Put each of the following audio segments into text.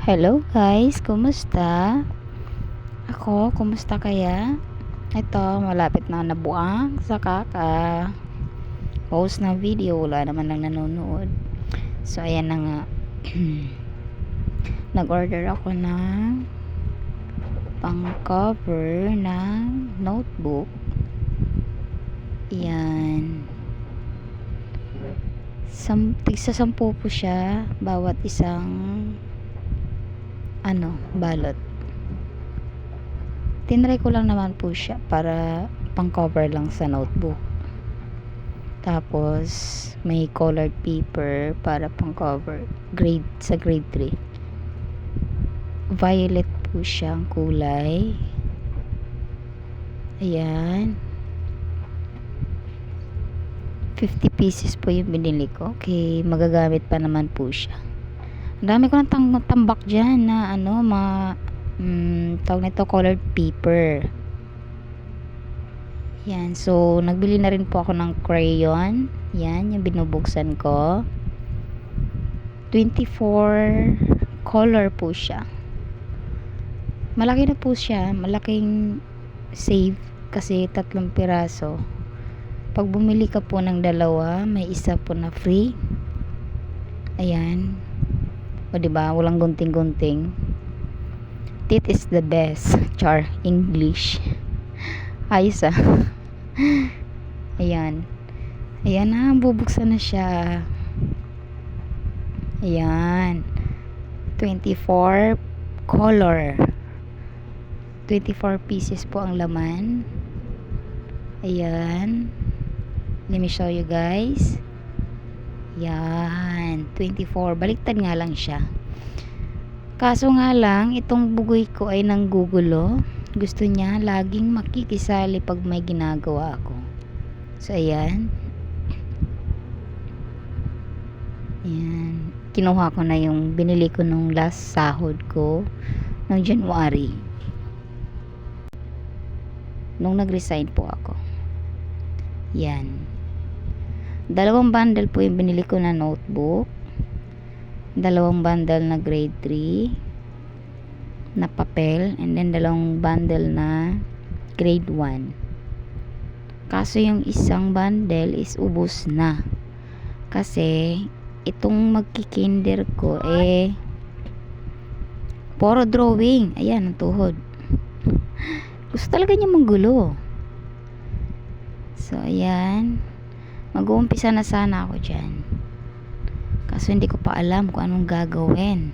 Hello guys, kumusta? Kumusta kaya? Ito, malapit na nabuang sa post ng video, wala naman lang nanonood. So ayan na nga. Nag-order ako ng pang cover ng notebook. Yan. Tigsa 10 po siya bawat isang balot. Tinry ko lang naman po siya para pang cover lang sa notebook. Tapos may colored paper para pang cover sa grade 3. Violet po siyang kulay. Ayan. 50 pieces po yung binili ko. Okay, magagamit pa naman po siya. Ang dami ko ng tambak dyan na tawag nito colored paper. Yan, so nagbili na rin po ako ng crayon. Yan, yung binubuksan ko. 24 color po siya. Malaki na po siya, malaking save kasi 3 piraso. Pag bumili ka po ng 2, may isa po na free. Ayan. O diba, walang gunting-gunting. It is the best. Char, English. Ayos Ayan. Ayan na, bubuksan na siya. Ayan. 24 color. 24 pieces po ang laman. Ayan. Let me show you guys. Yan, 24. Baliktad nga lang siya. Kaso nga lang, itong bugoy ko ay nanggugulo. Gusto niya laging makikisali pag may ginagawa ako. So, ayan. Ayan. Kinuha ko na yung binili ko nung last sahod ko ng January. Nung nag-resign po ako. Yan. 2 bundle po yung binili ko na notebook. 2 bundle na grade 3 na papel, and then 2 bundle na grade 1. Kaso yung isang bundle is ubos na. Kasi itong magkikinder ko puro drawing. Ayan, ang tuhod. Gusto talaga niya manggulo. So, ayan. Mag-uumpisa na sana ako dyan. Kaso hindi ko pa alam kung anong gagawin.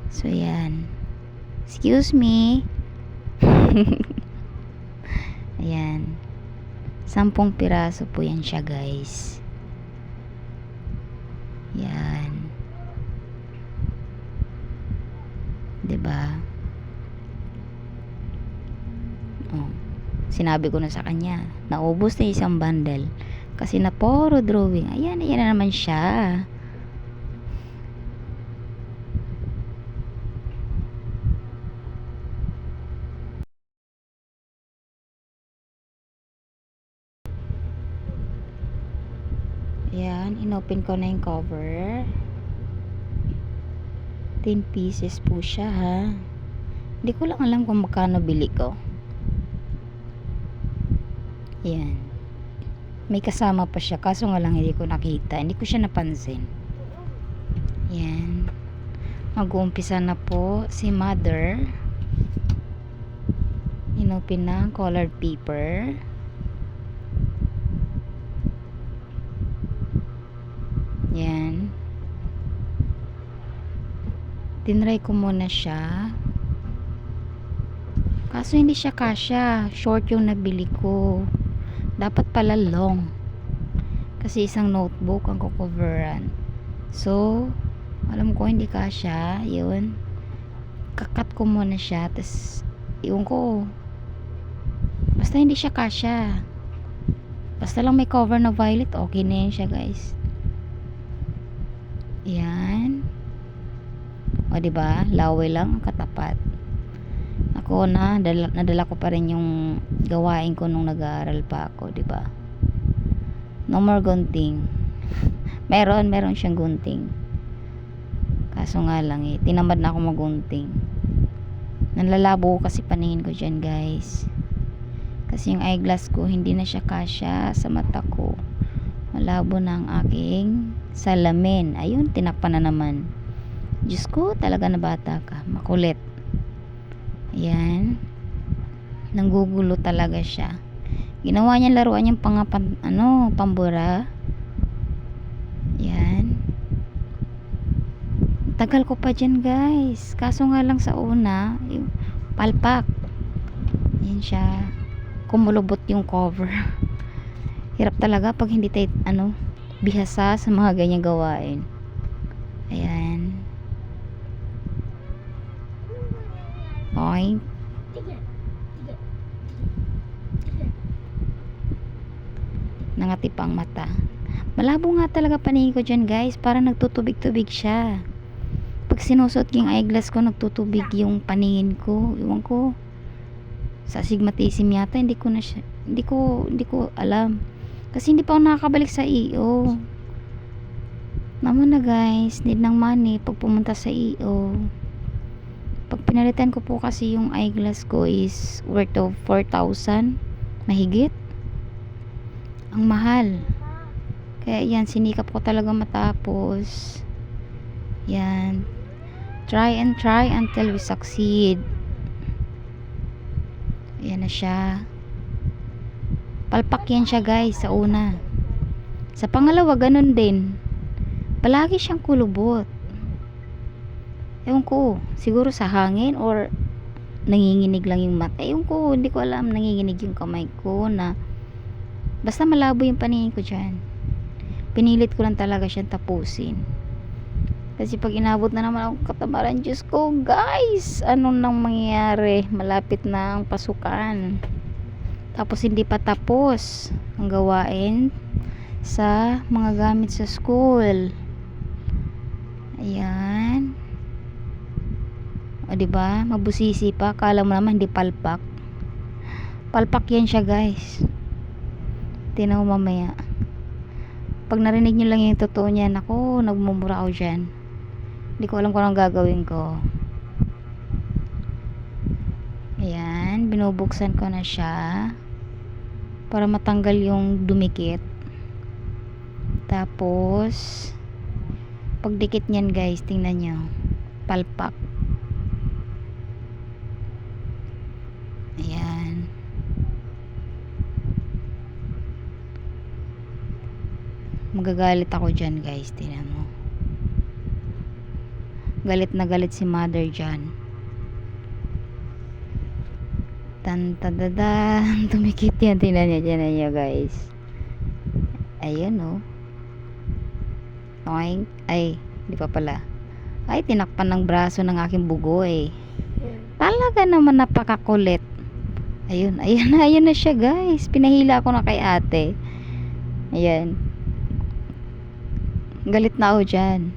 So, yan. Excuse me. Ayan. 10 piraso po yan siya, guys. Yan. Diba? Oh. Sinabi ko na sa kanya. Naubos na isang bundle. Kasi na puro drawing. Ayan, ayan na naman siya. Ayan, inopen ko na yung cover. 10 pieces po siya, ha. Hindi ko lang alam kung magkano bili ko. Ayan. May kasama pa siya, kaso nga lang hindi ko nakita, hindi ko siya napansin. Yan. Mag-uumpisa na po si mother. Inopen na colored paper. Yan. Tinry ko muna siya, kaso hindi siya kasya. Short yung nabili ko. Dapat pala long. Kasi isang notebook ang kukoveran. So, alam ko hindi kasya. Yun. Kakat ko muna siya. Tapos, iyon ko. Basta hindi siya kasya. Basta lang may cover na violet. Okay na yun siya, guys. Yan. O, diba? Laway lang ang katapat. Ako nadala ko pa rin yung gawain ko nung nag-aaral pa ako, 'di ba? No more gunting. meron siyang gunting. Kaso nga lang tinamad na ako magunting. Nanlalabo kasi paningin ko dyan, guys. Kasi yung eyeglass ko hindi na siya kasya sa mata ko. Malabo na ang aking salamin. Ayun, tinakpan na naman. Diyos ko, talaga na bata ka. Makulit. Ayan. Nanggugulo talaga siya. Ginawa niya laruan yung pambura. Ayan. Tagal ko pa dyan, guys. Kaso nga lang sa una, yung palpak. Ayan siya. Kumulubot yung cover. Hirap talaga pag hindi tayo bihasa sa mga ganyang gawain. Ayan. Point. Nangatip ang mata. Malabo nga talaga paningin ko dyan, guys. Parang nagtutubig-tubig siya. Pag sinusot yung eyeglass ko, nagtutubig yung paningin ko. Iwan ko. Sa astigmatism yata, hindi ko alam. Kasi hindi pa ako nakakabalik sa EO. Naman na, guys, need ng money pag pumunta sa EO. Pag pinalitan ko po kasi yung eyeglass ko is worth of 4,000 mahigit. Ang mahal. Kaya yan, sinikap ko talaga matapos. Yan. Try and try until we succeed. Ayan na siya. Palpak yan siya, guys, sa una. Sa pangalawa, ganun din. Palagi siyang kulubot. Ewan ko, siguro sa hangin or nanginginig lang yung mata. Ewan ko, hindi ko alam, nanginginig yung kamay ko na basta malabo yung paningin ko dyan. Pinilit ko lang talaga siyang tapusin. Kasi pag inabot na naman akong katamaran, Diyos ko, guys, ano nang mangyayari? Malapit na ang pasukan. Tapos hindi pa tapos ang gawain sa mga gamit sa school. Ayan. O, diba? Mabusisi pa. Kala mo naman hindi palpak. Palpak yan siya, guys. Tinaw mamaya. Pag narinig nyo lang yung totoo niyan, ako, nagmumura ako dyan. Hindi ko alam kung anong gagawin ko. Ayan. Binubuksan ko na siya para matanggal yung dumikit. Tapos pagdikit niyan, guys, tingnan nyo, palpak. Ayan. Magagalit ako dyan, guys. Tingnan mo, galit na galit si mother dyan. Tantadadan. Tumikit yan. Tingnan nyo, guys. Ayan, oh. Toink. Ay, di pa pala. Ay, tinakpan ng braso ng aking bugo, eh. Talaga naman napakakulit. Ayun, ayan na siya, guys. Pinahila ko na kay ate. Ayan. Galit na ako dyan.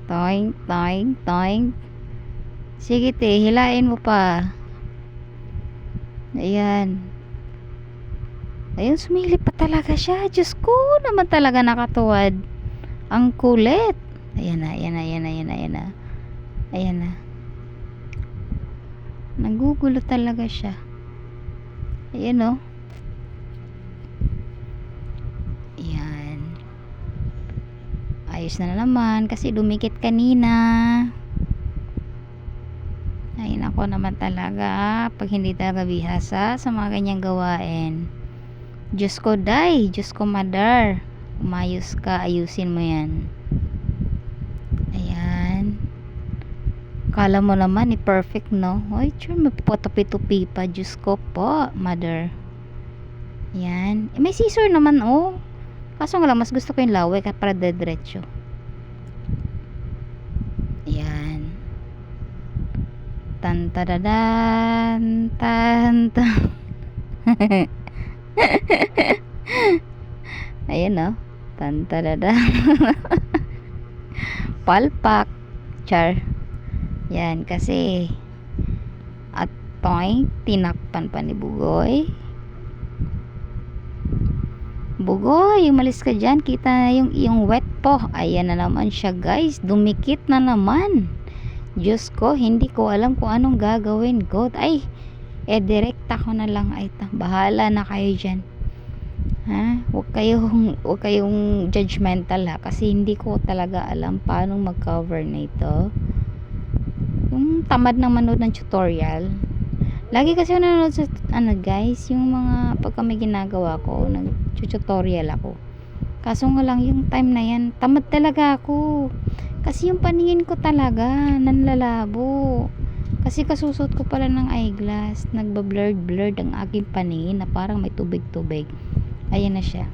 Toink, toink, toink. Sige, te, hilain mo pa. Ayan. Ayun, sumilip pa talaga siya. Diyos ko, naman talaga nakatuwad. Ang kulit. Ayan na. Ayan na. Nagugulo talaga siya. Ayan, oh. Ayan. Ayos na naman kasi dumikit kanina. Ay, nako naman talaga. Pag hindi talaga bihasa sa mga ganyang gawain. Diyos ko, day. Diyos ko, madar. Umayos ka. Ayusin mo yan. Ayan. Kala mo naman, perfect, no? Ay, sure, maputupi-tupi pa. Diyos ko po, mother. Ayan. May scissor naman, oh. Kaso nga lang, mas gusto ko yung laway para diretso. Ayan. Tantadadan. Tantan. Ayan, oh. Tantadadan. Palpak. Char. Yan, kasi at point, tinakpan pa ni Bugoy. Bugoy, umalis ka dyan. Kita na yung iyong wet po. Ayan na naman siya guys. Dumikit na naman. Diyos ko, hindi ko alam kung anong gagawin ko. Ay, direkta ko na lang. Ay, bahala na kayo dyan. Ha? Huwag kayong judgmental ha. Kasi hindi ko talaga alam paano mag-cover na ito. Yung tamad ng manood ng tutorial. Lagi kasi ako nanonood sa guys, yung mga pag kami ginagawa ko, nag-tutorial ako. Kaso nga lang yung time na yan, tamad talaga ako. Kasi yung paningin ko talaga nanlalabo. Kasi kasusot ko pala ng eyeglass, nagba-blurred ang aking paningin na parang may tubig-tubig. Ayan na siya.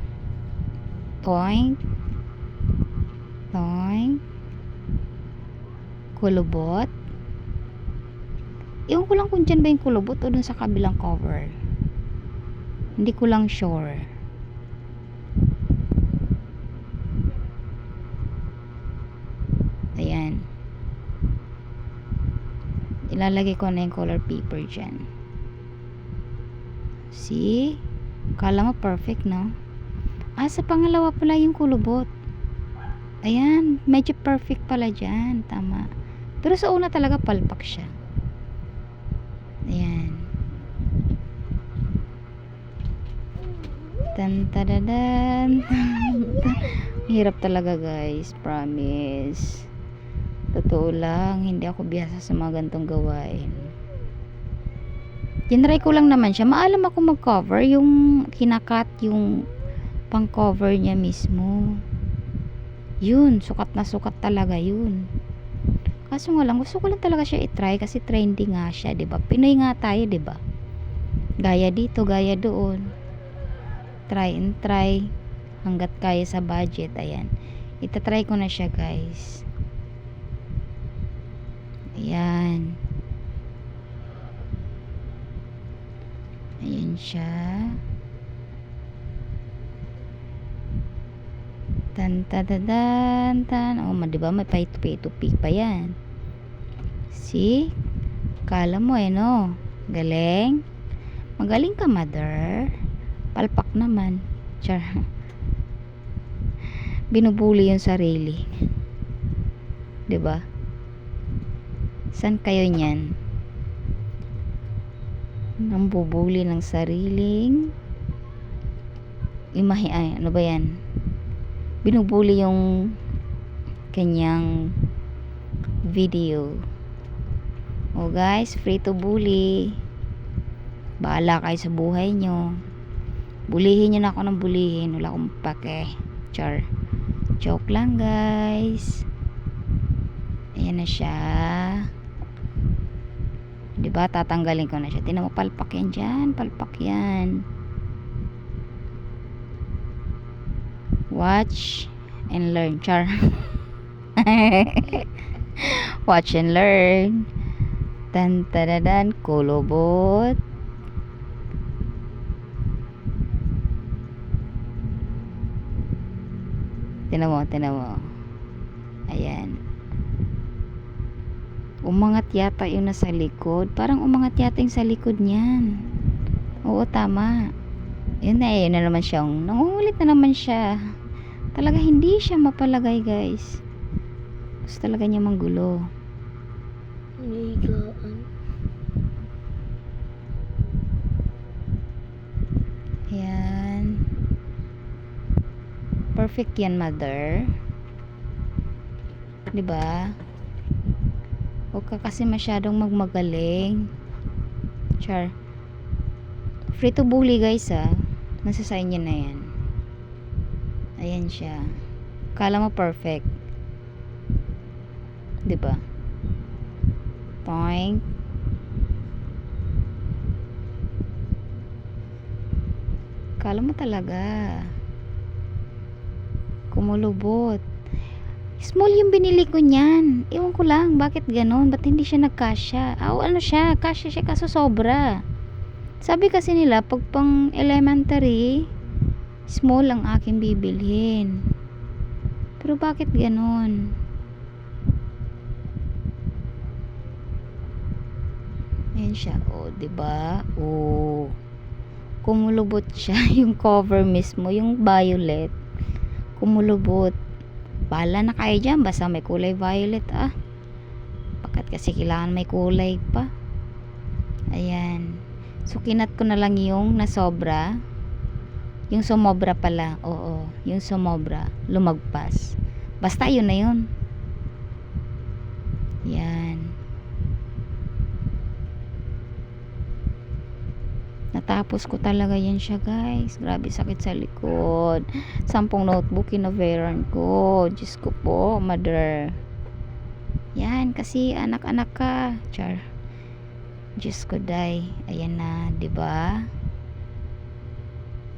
Toink. Toink. Kulubot. Iwan ko lang kung dyan ba yung kulubot o dun sa kabilang cover. Hindi ko lang sure. Ayan. Ilalagay ko na yung color paper dyan. See? Kala mo perfect, no? Sa pangalawa pala yung kulubot. Ayan. Medyo perfect pala dyan. Tama. Pero sa una talaga palpak siya. Ayan. Tan-tadadan. Hirap talaga guys, promise. Totoo lang, hindi ako bihasa sa mga gantong gawain. Tinry ko lang naman siya. Maalam ako mag-cover, yung kinakat yung pang-cover niya mismo. Yun, sukat na sukat talaga yun. Kaso nga lang, gusto ko lang talaga siya i-try kasi trendy nga siya, 'di ba? Pinoy nga tayo, 'di ba? Gaya dito, gaya doon. Try and try hangga't kaya sa budget. Ayan. Ita-try ko na siya, guys. Ayan. Ayan siya. Tan. Oh, diba may pay-to-pay pa yan. See? Kala mo no? Galing? Magaling ka, mother. Palpak naman. Char. Binubuli yung sarili. Diba? San kayo niyan? Nang bubuli ng sariling imahe. Ay, ano ba yan? Binubuli yung kanyang video. Oh guys, free to bully. Bahala kayo sa buhay nyo. Bulihin nyo na ako ng bulihin. Wala akong pake. Char. Joke lang guys. Ayan na siya. Diba? Tatanggalin ko na siya. Tinan mo, palpak yan dyan. Palpak yan. Watch and learn. Char. Watch and learn. Tan-tadadan. Kulubot. Tinan mo. Ayan. Umangat yata yung nasa likod. Parang umangat yata yung sa likod niyan. Oo, tama. Yun na naman siya. Nangungulit na naman siya. Talaga hindi siya mapalagay, guys. Gusto talaga niya manggulo. Ayan. Perfect yan, mother. Diba? Huwag ka kasi masyadong magmagaling. Char. Free to bully, guys, nasa sa inyo na yan. Ayan siya. Kala mo perfect. Diba? Toink. Kala mo talaga. Kumulubot. Small yung binili ko niyan. Ewan ko lang, bakit ganon? Ba't hindi siya nagkasya? Ano siya? Kasya siya kaso sobra. Sabi kasi nila, pag pang elementary, small ang aking bibilhin. Pero bakit ganon? Ayan siya. O, diba? O. kumulubot siya. Yung cover mismo, yung violet, kumulubot. Bahala na kayo dyan, basta may kulay violet bakit kasi kailangan may kulay pa. Ayan, so kinat ko na lang yung nasobra, yung sumobra pala, oo, yung sumobra lumagpas, basta yun na yun. Yan, natapos ko talaga yan siya guys. Grabe sakit sa likod. 10 notebook kinaveran ko. Diyos ko po, mother. Yan, kasi anak-anak ka. Char. Diyos ko, day. Ayan na, 'di ba?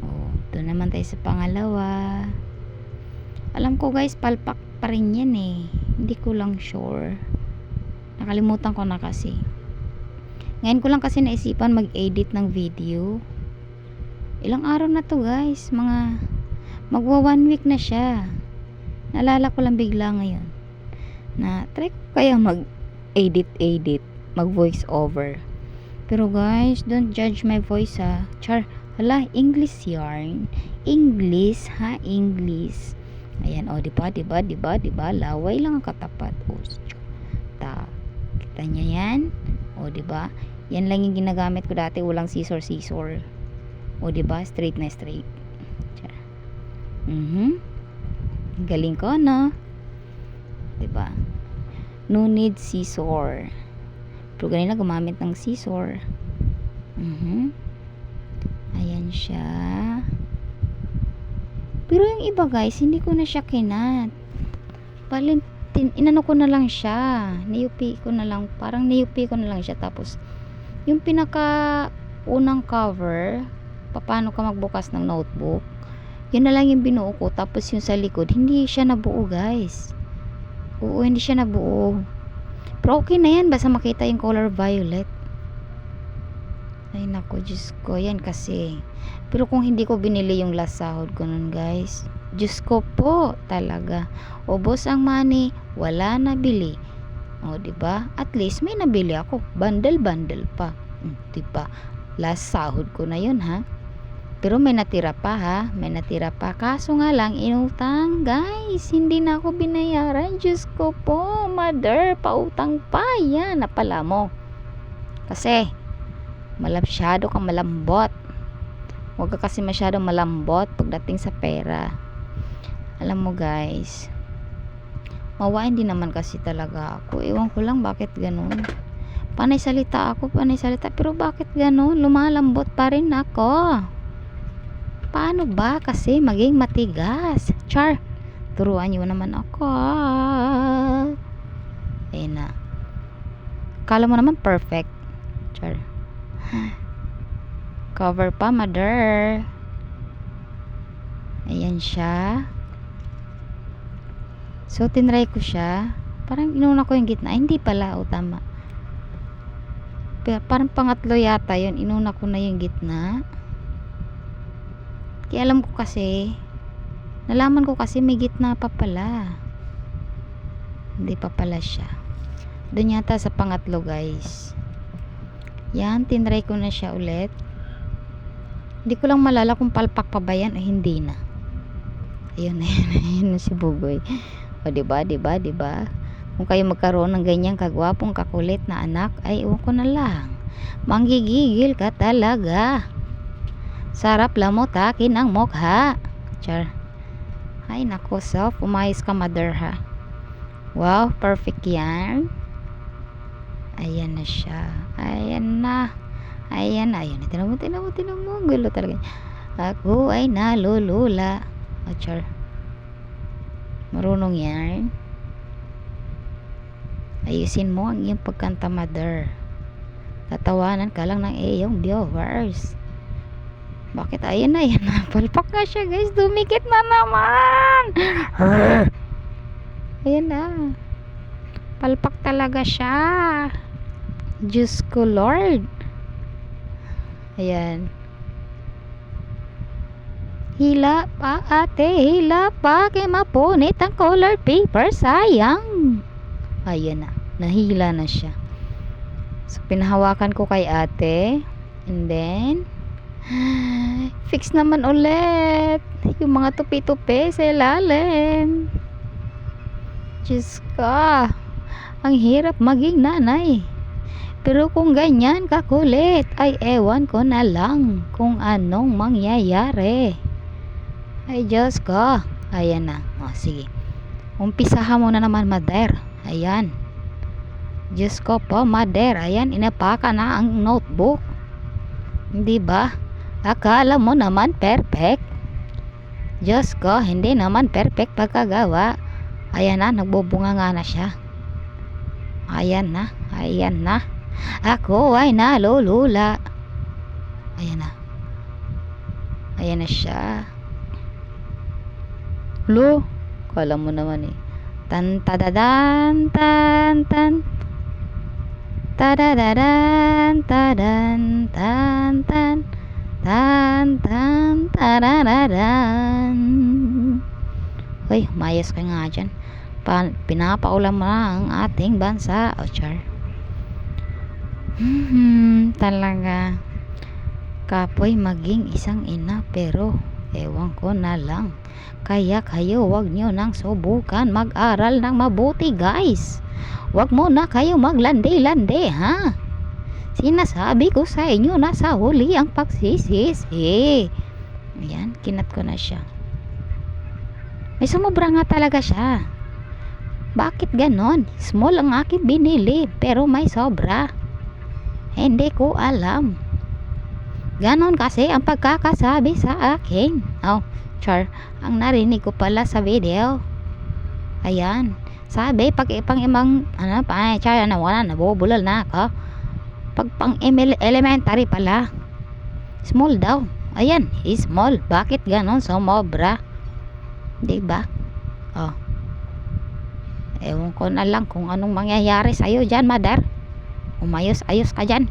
Oh, doon naman tayo sa pangalawa. Alam ko guys, palpak pa rin yan eh. Hindi ko lang sure. Nakalimutan ko na kasi. Ngayon ko lang kasi naisipan mag-edit ng video. Ilang araw na to guys, magwa 1 week na siya. Naalala ko lang bigla ngayon na try ko kaya mag-edit, mag voice over. Pero guys, don't judge my voice Char, hala, English yarn. English English. Ayan, diba, laway lang ang katapat. Kita niya yan? Diba? Yan lang yung ginagamit ko dati, walang scissor. Diba? Straight na straight. Galing ko, no? Diba? No need scissor. Pero ganun na gumamit ng scissor. Ayan siya. Pero yung iba guys, hindi ko na siya kinat. Inano ko na lang siya. Niyupi ko na lang. Parang niyupi ko na lang siya. Tapos, yung pinaka unang cover, paano ka magbukas ng notebook, yun na lang yung binuo ko. Tapos yung sa likod, hindi siya nabuo guys. Oo, hindi siya nabuo. Pero okay na yan, basta makita yung color violet. Ay nako, Diyos ko, yan kasi. Pero kung hindi ko binili yung last sahod ko nun guys, Diyos ko po, talaga. Ubos ang money, wala nabili. Diba? At least may nabili ako. Bundle pa. Diba? Last sahod ko na yun Pero may natira pa may natira pa. Kaso nga lang, inutang guys. Hindi na ako binayaran. Diyos ko po, mother, pautang pa. Yan, napala mo. Kasi, masyado kang malambot. Huwag ka kasi masyado malambot pagdating sa pera. Alam mo guys, mawain din naman kasi talaga ako. Ewan ko lang bakit ganun. Panay salita ako, pero bakit ganun? Lumalambot pa rin ako. Paano ba kasi maging matigas? Char, turuan nyo naman ako. Ayun na. Kala mo naman perfect. Char. Cover pa, mother. Ayan siya. So, tinry ko siya. Parang inuna ko yung gitna. Ay, hindi pala. Tama. Pero, parang pangatlo yata yun. Inuna ko na yung gitna. Kaya alam ko kasi, nalaman ko kasi may gitna pa pala. Hindi pa pala siya. Doon yata sa pangatlo, guys. Yan, tinry ko na siya ulit. Hindi ko lang malala kung palpak pa ba yan o hindi na. Ayun na si Bugoy. Diba? Kung kayo magkaroon ng ganyang kagwapong kakulit na anak, ay ewan ko na lang. Manggigigil ka talaga. Sarap lamutakin ang mukha. Char. Ay nako, self, umayos ka, mother Wow, perfect yan. Ayan na siya. Ayan na. Tinan mo. Gulo talaga. Ako ay nalulula. Char. Marunong yan. Ayusin mo ang iyong pagkanta, mother. Tatawanan ka lang ng iyong viewers. Bakit? Ayan na. Palpak nga siya, guys. Dumikit na naman. Ayan na. Palpak talaga siya. Diyos ko, Lord. Ayan. Hila pa, ate. Hila pa. Kaya mapunit ang colored paper. Sayang. Ayan na. Nahila na siya. So, pinahawakan ko kay ate. And then, Fix naman ulit yung mga tupi-tupi sa ilalim. Diyos ka, ang hirap maging nanay. Pero kung ganyan kakulit, ay ewan ko na lang kung anong mangyayari. Ay Diyos ko. Ayan na. O sige. Umpisahan mo na naman, mother. Ayan. Diyos ko po, mother. Ayan, inapaka na ang notebook. Hindi ba? Akala mo naman perfect. Diyos ko, hindi naman perfect pagkagawa. Ayan na, nagbubunga nga na siya. Ayan na. Ayan na. Ako ay nalulula. Ayan na. Ayan na siya. Lo, kala mo naman eh. Tan tadadan tan tan. Tadadadan tadan tan tan. Tan tan tadadadan. Uy, mayas ka nga dyan. Pinapaulam mo na ang ating bansa. O char. Talaga kapoy maging isang ina, pero ewan ko na lang. Kaya kayo wag nyo nang subukan mag-aral ng mabuti, guys. Wag mo na kayo maglandi-landi, ha? Sinasabi ko sa inyo na sa huli ang pagsisisi. Ayan, kinat ko na siya. May sumobra nga talaga siya. Bakit ganon? Small ang aking binili, pero may sobra. Hindi ko alam. Ganon kasi ang pagkakasabi sa akin. Oh, char. Ang narinig ko pala sa video. Ayan. Sabi, pag ipang imang, char, wala, nabubulol na ako. Pag pang elementary pala. Small daw. Ayan, small. Bakit ganon? Sumobra. Diba? Oh. Ewan ko na lang kung anong mangyayari sa'yo dyan, mother. Umayos-ayos ka dyan.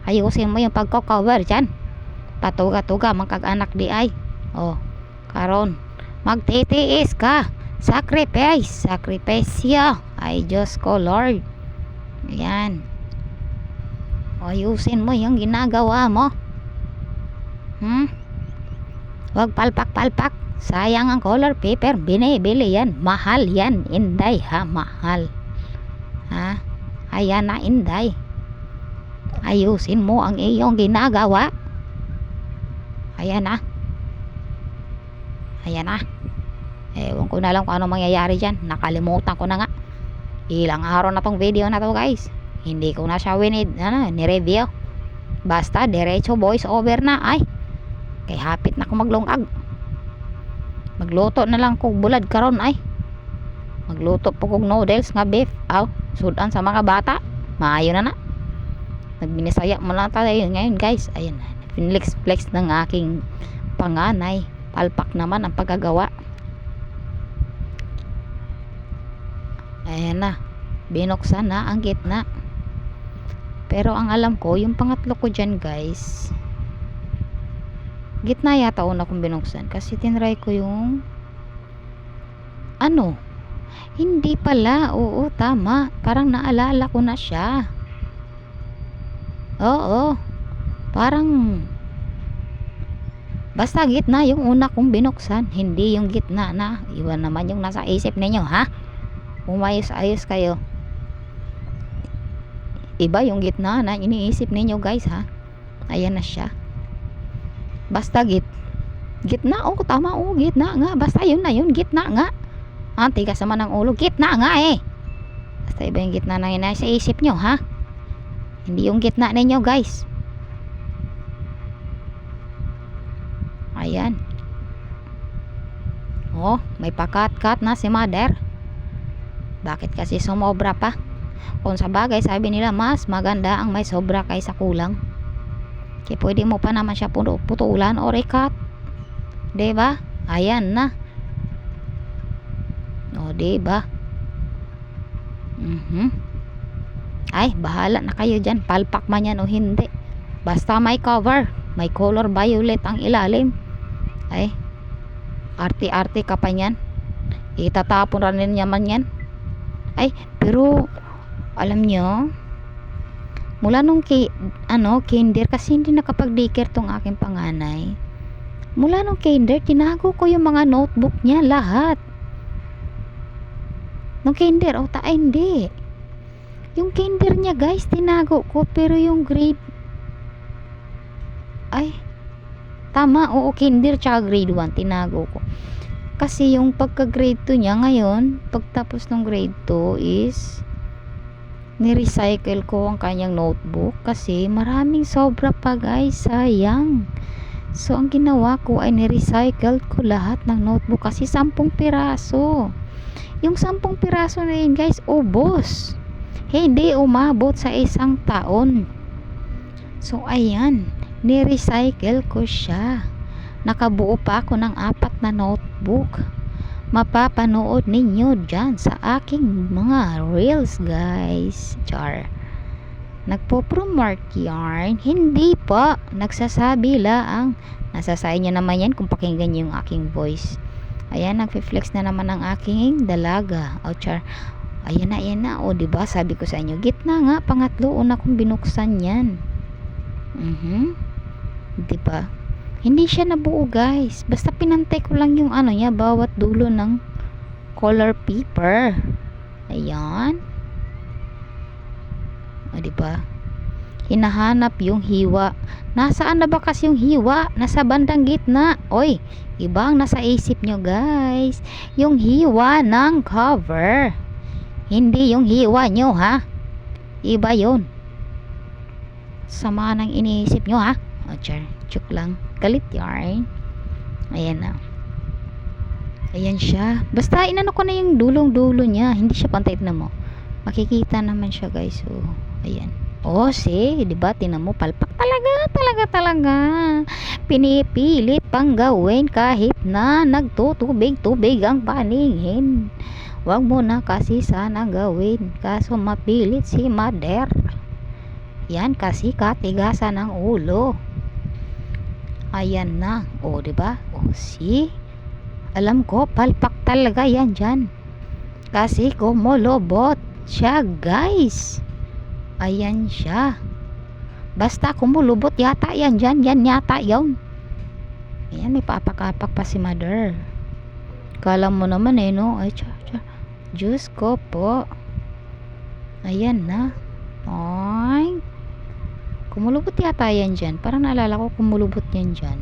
Ayusin mo yung pagko-cover dyan. Patuga-tuga magkag-anak di ay. Oh, karon magtitiis ka. Sakripisyo. Ay Diyos ko, Lord. Ayan. Ayusin mo yung ginagawa mo. Huwag palpak-palpak. Sayang ang color paper. Binibili yan. Mahal yan, Inday, ha? Mahal. Ha? Ayan na, Inday. Ayusin mo ang iyong ginagawa. Ayan na. Ayan na. Ewan ko na lang kung ano mangyayari dyan. Nakalimutan ko na nga. Ilang araw na tong video na to, guys. Hindi ko na siya ni-review. Basta diretso voice over na. Ay, kay hapit na ko maglungag. Magluto na lang kog bulad karon ay. Magluto po kog noodles nga beef. Aw, sudan sa mga bata. Maayo na na. Nagbinisaya mo na tayo ngayon, guys. Ayan, flex ng aking panganay. Palpak naman ang paggagawa. Ayan na. Binuksan na ang gitna. Pero ang alam ko, yung pangatlo ko dyan, guys, gitna yata una kong binuksan. Kasi tinry ko yung hindi pala. Oo, tama. Parang naalala ko na siya. Oo. Parang basta gitna yung una kong binuksan. Hindi yung gitna na. Iwan naman yung nasa isip ninyo, ha? Umayos-ayos kayo. Iba yung gitna na iniisip ninyo, guys, ha? Ayan na siya. Basta gitna. Oh, tama. Oh, gitna nga. Basta yun na yun. Gitna nga. Tigas naman ang ulo. Gitna nga eh. Basta iba yung gitna na yun sa isip nyo, ha? Hindi yung gitna ninyo, guys. Ayan. Oh, may pakat-kat na si mother. Bakit kasi sumobra pa? Kung sa bagay, sabi nila, mas maganda ang may sobra kaysa kulang. Kaya pwede mo pa naman siya putulan o recut. Diba? Ayan na. O, diba? Ay, bahala na kayo dyan. Palpak man yan o hindi. Basta may cover. May color violet ang ilalim. Ay, arte-arte ka pa yan. Itatapon rin naman yan. Ay, pero alam nyo, Mula nung kinder, kasi hindi nakapag-daycare tong aking panganay. Mula nung kinder, tinago ko yung mga notebook niya lahat. Nung kinder, hindi. Yung kinder niya guys, tinago ko, pero yung grade, tama, oo, kinder tsaka grade 1, tinago ko. Kasi yung pagka grade 2 niya ngayon, pagtapos ng grade 2 is, ni-recycle ko ang kanyang notebook kasi maraming sobra pa guys, sayang. So ang ginawa ko ay ni-recycle ko lahat ng notebook kasi 10 piraso. Yung 10 piraso na yun guys, ubos. Hindi umabot sa 1 taon. So ayan, ni-recycle ko siya. Nakabuo pa ako ng 4 na notebook. Mapapanood ninyo dyan sa aking mga reels guys. Char. Nagpo-promote yarn, hindi po nagsasabi lang. Nasasay nyo naman yan kung pakinggan nyo yung aking voice. Ayan, nagfi-flex na naman ang aking dalaga. O char. Ayan na. O diba sabi ko sa inyo, gitna nga, pangatlo una kong binuksan yan. Diba? Hindi siya nabuo guys. Basta pinantay ko lang yung niya, bawat dulo ng color paper. Ayan. O diba? Hinahanap yung hiwa. Nasaan na ba kasi yung hiwa? Nasa bandang gitna. Oy, iba ang nasa isip nyo guys. Yung hiwa ng cover. Hindi yung hiwa nyo ha. Iba yun. Sama ng iniisip nyo ha. O char, chuk lang. Galit yarn. Ayan na. Ayan siya. Basta inano ko na yung dulong-dulo niya. Hindi siya pantay na mo. Makikita naman siya guys. So, ayan. Diba? Tinan mo, palpak talaga. Pinipilit pang gawin kahit na nagtutubig-tubig ang paningin. Wag mo na kasi sana gawin. Kaso mapilit si mother. Yan kasi katigasan ng ulo. Ayan na. Diba? See? Alam ko, palpak talaga yan dyan. Kasi kumulobot siya, guys. Ayan siya. Basta kumulubot yata yan dyan. Yan yata yun. Ayan, may papak-apak pa si mother. Kala mo naman no? Ay, Diyos ko po. Ayan na. Ay. Kumulubot yata yan dyan. Parang naalala ko kumulubot yan dyan.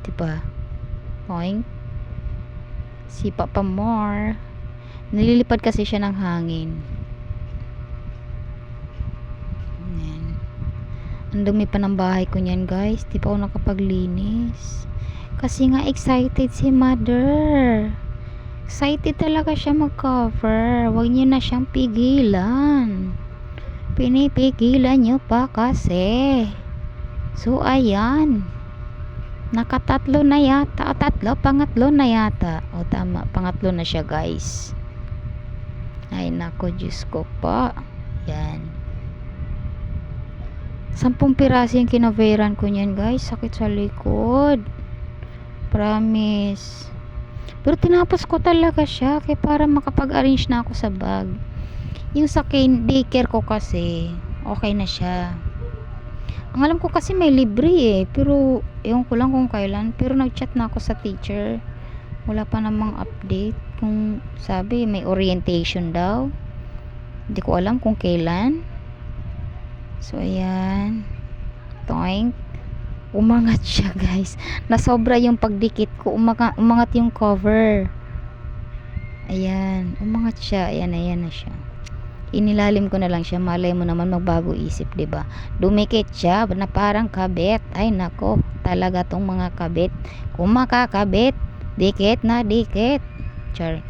Diba? Oink. Sipa pa more. Nililipad kasi siya ng hangin. Ayan. Ang dumi pa ng bahay ko niyan guys. Di pa ako nakapaglinis. Kasi nga excited si mother. Excited talaga siya mag-cover. Huwag niyo na siyang pigilan. Pinipigilan niyo pa kasi. So ayan. Nakatatlo na yata. Pangatlo na yata. Tama, pangatlo na siya guys. Ay nako, Diyos ko pa. Yan. 10 piraso yung kinaveran ko niyan guys. Sakit sa likod. Promise. Pero tinapos ko talaga siya. Kaya para makapag-arrange na ako sa bag. Yung sa daycare ko kasi, okay na siya. Ang alam ko kasi may libre pero ewan ko lang kung kailan. Pero nag-chat na ako sa teacher. Wala pa namang update. Kung sabi may orientation daw. Hindi ko alam kung kailan. So ayan. Toink. Umangat siya guys. Nasobra yung pagdikit ko. Umangat yung cover. Ayan. Umangat siya. Ayan na siya. Inilalim ko na lang siya. Malay mo naman magbago isip, diba? Dumikit siya na parang kabit. Ay nako, talaga tong mga kabit. Kung makakabit, dikit na dikit. Char.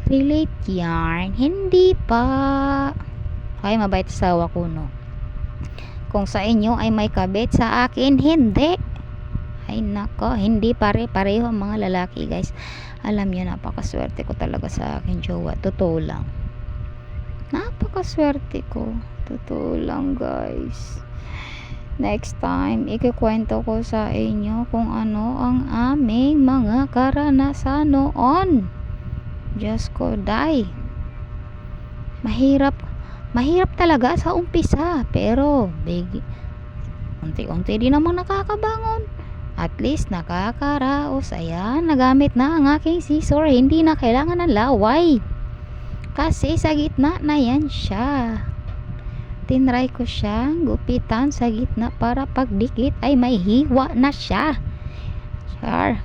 Relate yarn. Hindi pa. Ay, mabait sawa ko, no? Kung sa inyo ay may kabit, sa akin hindi. Ay nako, hindi pare-pareho ang mga lalaki, guys. Alam niyo, napakaswerte ko talaga sa akin jowa. Totoo lang. Napakaswerte ko. Totoo lang guys. Next time, ikikwento ko sa inyo kung ano ang aming mga karanasan noon. Diyos ko, day. mahirap talaga sa umpisa, pero unti-unti din namang nakakabangon. At least nakakaraos. Ayan, nagamit na ang aking scissor, hindi na kailangan ng laway kasi sa gitna na yan siya. Tinry ko siyang gupitan sa gitna para pagdikit ay may hiwa na siya. Char,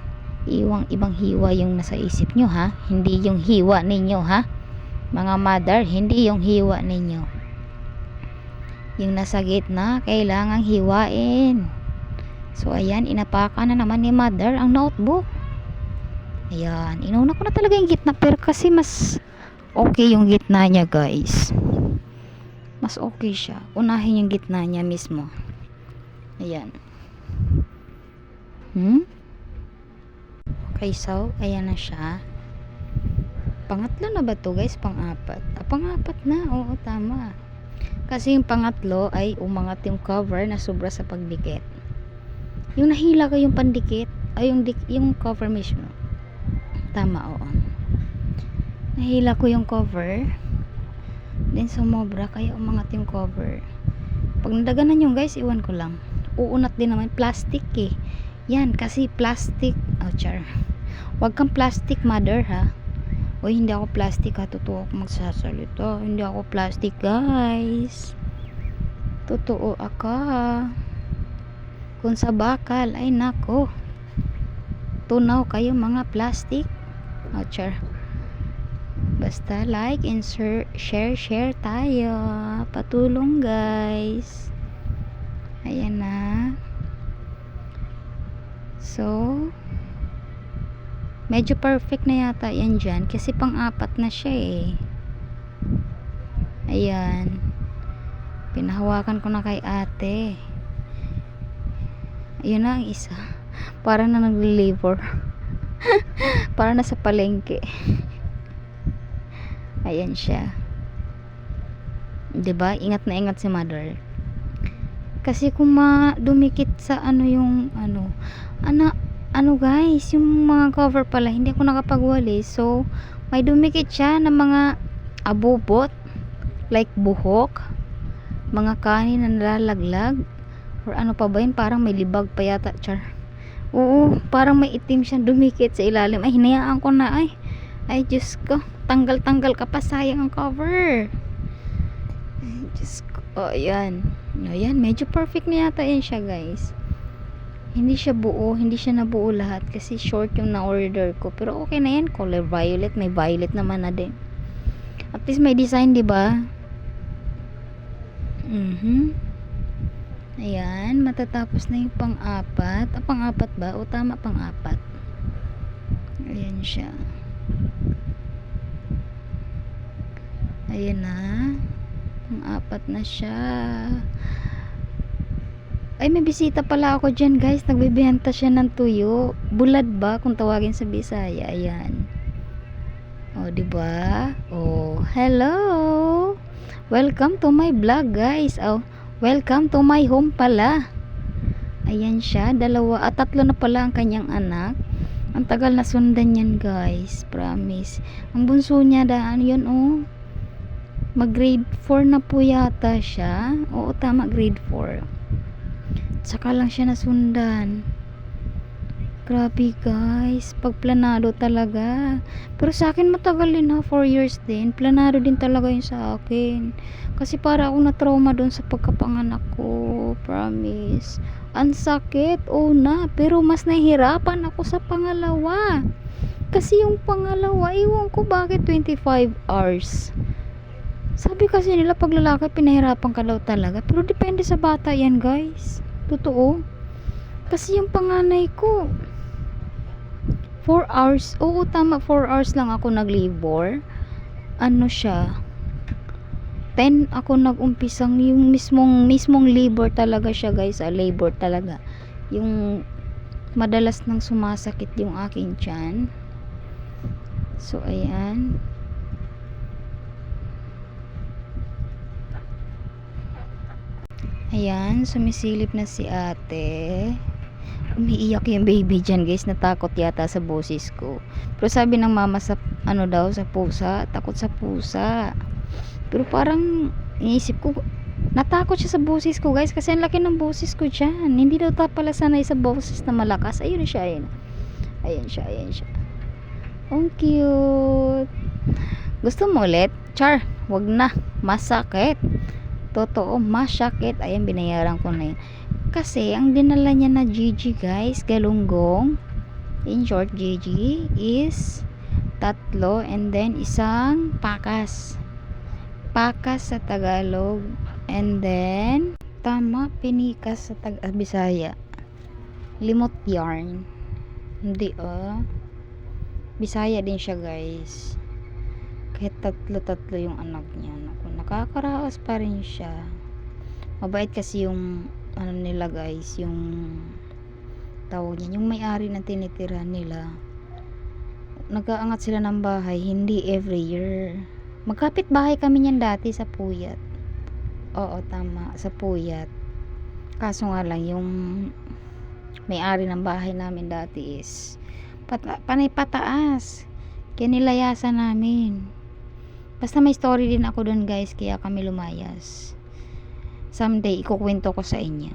ibang hiwa yung nasa isip nyo, ha? Hindi yung hiwa ninyo, ha? Mga mother, hindi yung hiwa ninyo. Yung nasa gitna, kailangang hiwain. So, ayan, inapakan na naman ni mother ang notebook. Ayan, inuna ko na talaga yung gitna, pero kasi mas okay yung gitna niya, guys. Mas okay siya. Unahin yung gitna niya mismo. Ayan. Okay, so, ayan na siya. Pangatlo na ba to, guys? Pang-apat. Pang-apat na. Oo, tama. Kasi yung pangatlo ay umangat yung cover na sobra sa pagdikit. Yung nahila ko yung pandikit, ay yung cover mismo. Tama, oo. Nahila ko yung cover. Then sumobra, kaya umangat yung cover. Pag nadaganan yung guys, iwan ko lang. Uunat din naman. Plastic eh. Yan, kasi plastic. Oh, char. Huwag kang plastic, mother, ha? Uy, hindi ako plastic, ha? Totoo ako magsasalita. Hindi ako plastic, guys. Totoo ako. Kung sa bakal, ay nako. Tunaw kayo mga plastic. Oh, char. Basta like and share tayo. Patulong, guys. Ayan na. So, medyo perfect na yata yan dyan. Kasi pang-apat na siya eh. Ayan. Pinahawakan ko na kay ate. Ayun na ang isa. Para na nag-labor. Para na sa palengke. Ayan siya. 'Di ba? Ingat na ingat si mother. Kasi kung dumikit sa yung guys, yung mga cover pala hindi ako nakapagwalis. So, may dumikit siya ng mga abubot like buhok, mga kanin na nalalaglag, or ano pa ba yun, parang may libag pa yata, char. Oo, parang may itim siya dumikit sa ilalim. Ay, hinayaan ko na ay Diyos ko, tanggal ka pa, sayang ang cover. Diyos ko. Oh, ayan, medyo perfect na yata yan siya, guys. Hindi siya nabuo lahat kasi short yung na-order ko, pero okay na yan. Color violet, may violet naman na din. At least may design, di ba? Ayan, matatapos na yung pang-apat. Pang-apat ba? O tama, pang-apat. Ayan siya. Ayan na. Pang-apat na siya. Ay, may bisita pala ako dyan, guys. Nagbibenta siya ng tuyo. Bulad ba kung tawagin sa Bisaya? Ayan. O, diba? O, hello! Welcome to my vlog, guys. Oh, welcome to my home pala. Ayan siya. 2 at 3 na pala ang kanyang anak. Ang tagal na sundan yan, guys. Promise. Ang bunso niya yun, oh. Mag grade 4 na po yata siya. Oo, tama, grade 4. Saka lang siya nasundan. Grabe, guys. Pagplanado talaga. Pero sa akin matagal din, ha. 4 years din. Planado din talaga yun sa akin. Kasi para ako na-trauma doon sa pagkapanganak ko. Promise. Ang sakit. Oo na. Pero mas nahihirapan ako sa pangalawa. Kasi yung pangalawa, iwan ko bakit 25 hours. Sabi kasi nila pag lalaki pinahirapan ka daw talaga. Pero depende sa bata yan, guys. Totoo. Kasi yung panganay ko 4 hours. Oo, tama, 4 hours lang ako nag-labor. Ano siya, 10 ako nag-umpisang, yung mismong labor talaga siya, guys. Labor talaga. Yung madalas nang sumasakit yung aking tiyan. So, ayan. Ayan, sumisilip na si ate. Umiiyak yung baby dyan, guys. Natakot yata sa boses ko. Pero sabi ng mama sa sa pusa, takot sa pusa. Pero parang iniisip ko, natakot siya sa boses ko guys, kasi ang laki ng boses ko dyan. Hindi daw pala sanay sa boses na malakas. Ayun siya, ayun. Ayan siya, ayan siya. Ang cute. Gusto mo ulit? Char, wag na. Masakit. Totoo, masakit. Ayan, binayaran ko na yun. Kasi, ang dinala niya na Gigi guys, galunggong. In short, Gigi is 3 and then isang pakas. Pakas sa Tagalog. And then, tama, pinikas sa Bisaya. Limot yarn. Hindi Bisaya din siya guys. Kahit 3 yung anak niya. Naku, nakakaraos pa rin siya. Mabait kasi yung ano nila guys, yung tawag niya, yung may-ari ng tinitira nila. Nag-aangat sila ng bahay, hindi every year. Magkapit bahay kami niyan dati sa Puyat. Oo, tama, sa Puyat. Kaso nga lang, yung may-ari ng bahay namin dati is panay pataas. Kaya nilayasan namin. Basta may story din ako dun guys, kaya kami lumayas. Someday, ikukwento ko sa inyo.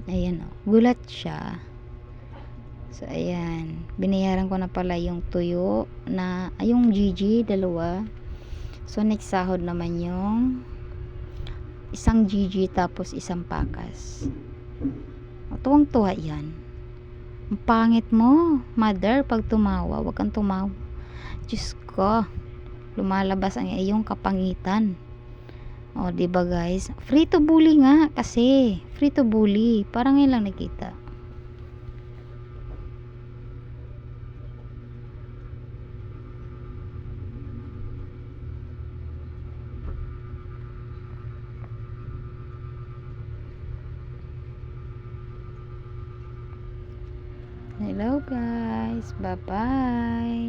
Ayan gulat siya. So, ayan. Binayaran ko na pala yung tuyo na, yung Gigi, 2. So, next sahod naman yung isang Gigi tapos isang pakas. Tuwang-tuwa yan. Ang pangit mo, mother, pag tumawa. Huwag kang tumawa. Diyos ko. Lumalabas ang iyong kapangitan. O, diba guys? Free to bully nga kasi. Free to bully. Parang ngayon lang nakita. Hello guys. Bye-bye.